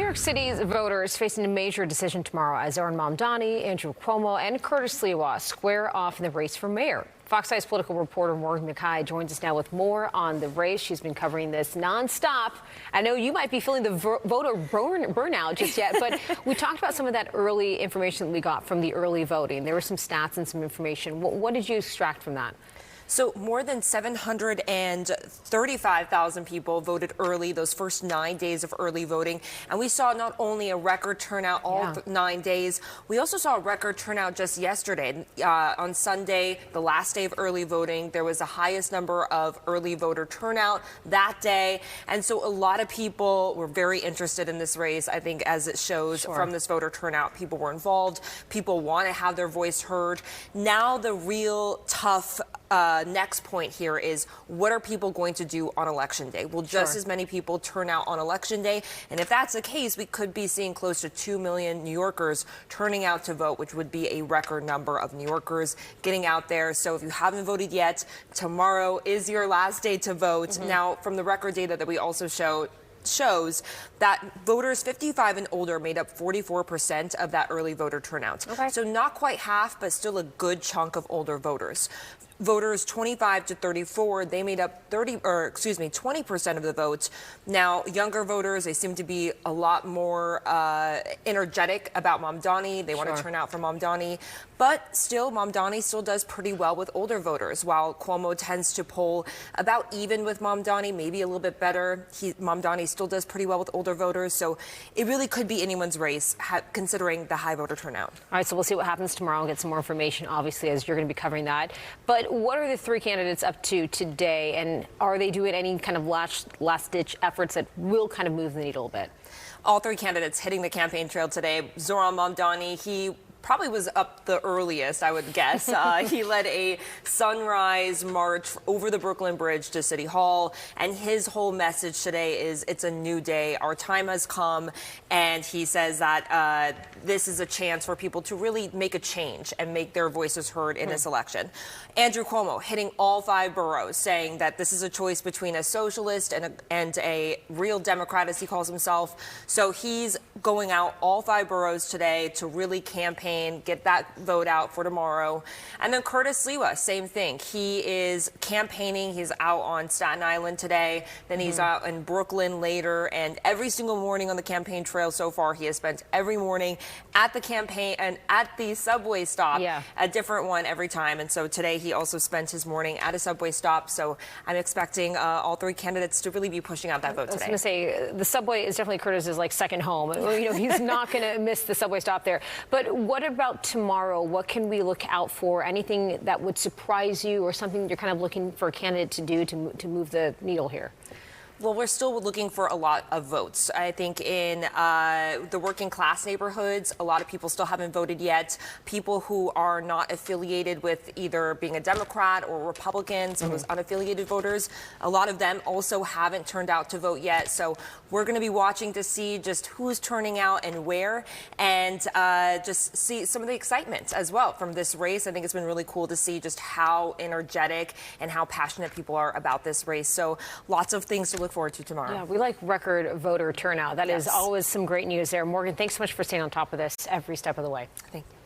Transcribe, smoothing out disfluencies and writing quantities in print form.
York City's voters facing a major decision tomorrow as Zohran Mamdani, Andrew Cuomo, and Curtis Sliwa square off in the race for mayor. Fox 5's political reporter Morgan McKay joins us now with more on the race. She's been covering this nonstop. I know you might be feeling the voter burnout just yet, but we talked about some of that early information that we got from the early voting. There were some stats and some information. What did you extract from that? So more than 735,000 people voted early those first 9 days of early voting. And we saw not only a record turnout all 9 days, we also saw a record turnout just yesterday. On Sunday, the last day of early voting, there was the highest number of early voter turnout that day. And so a lot of people were very interested in this race. I think as it shows from this voter turnout, people were involved. People want to have their voice heard. Now the real tough next point here is, what are people going to do on Election Day? Will just as many people turn out on Election Day? And if that's the case, we could be seeing close to 2 million New Yorkers turning out to vote, which would be a record number of New Yorkers getting out there. So if you haven't voted yet, tomorrow is your last day to vote. Now, from the record data that we also shows that voters 55 and older made up 44% of that early voter turnout. So not quite half, but still a good chunk of older voters. Voters 25 to 34, they made up 20% of the votes. Now, younger voters, they seem to be a lot more energetic about Mamdani. They want to turn out for Mamdani. But still, Mamdani still does pretty well with older voters, while Cuomo tends to poll about even with Mamdani, maybe a little bit better. Mamdani still does pretty well with older voters. So it really could be anyone's race, considering the high voter turnout. All right, so we'll see what happens tomorrow and get some more information, obviously, as you're going to be covering that. But what are the three candidates up to today, and are they doing any kind of last-ditch efforts that will kind of move the needle a bit? All three candidates hitting the campaign trail today. Zohran Mamdani, he probably was up the earliest, I would guess. He led a sunrise march over the Brooklyn Bridge to City Hall, and his whole message today is, it's a new day, our time has come, and he says that this is a chance for people to really make a change and make their voices heard in this election. Andrew Cuomo hitting all 5 boroughs, saying that this is a choice between a socialist and a real Democrat, as he calls himself. So he's going out all 5 boroughs today to really campaign, get that vote out for tomorrow. And then Curtis Sliwa, same thing. He is campaigning. He's out on Staten Island today. Then he's out in Brooklyn later. And every single morning on the campaign trail so far, he has spent every morning at the campaign and at the subway stop, a different one every time. And so today he also spent his morning at a subway stop. So I'm expecting all 3 candidates to really be pushing out that vote today. I was going to say, the subway is definitely Curtis's second home. You know, he's not going to miss the subway stop there. But what about tomorrow? What can we look out for? Anything that would surprise you, or something you're kind of looking for a candidate to do to move the needle here? Well, we're still looking for a lot of votes. I think in the working class neighborhoods, a lot of people still haven't voted yet. People who are not affiliated with either being a Democrat or Republican, some of those unaffiliated voters, a lot of them also haven't turned out to vote yet. So we're going to be watching to see just who's turning out and where, and just see some of the excitement as well from this race. I think it's been really cool to see just how energetic and how passionate people are about this race. So lots of things to look forward to tomorrow. Yeah, we like record voter turnout. That is always some great news there. Morgan, thanks so much for staying on top of this every step of the way. Thank you.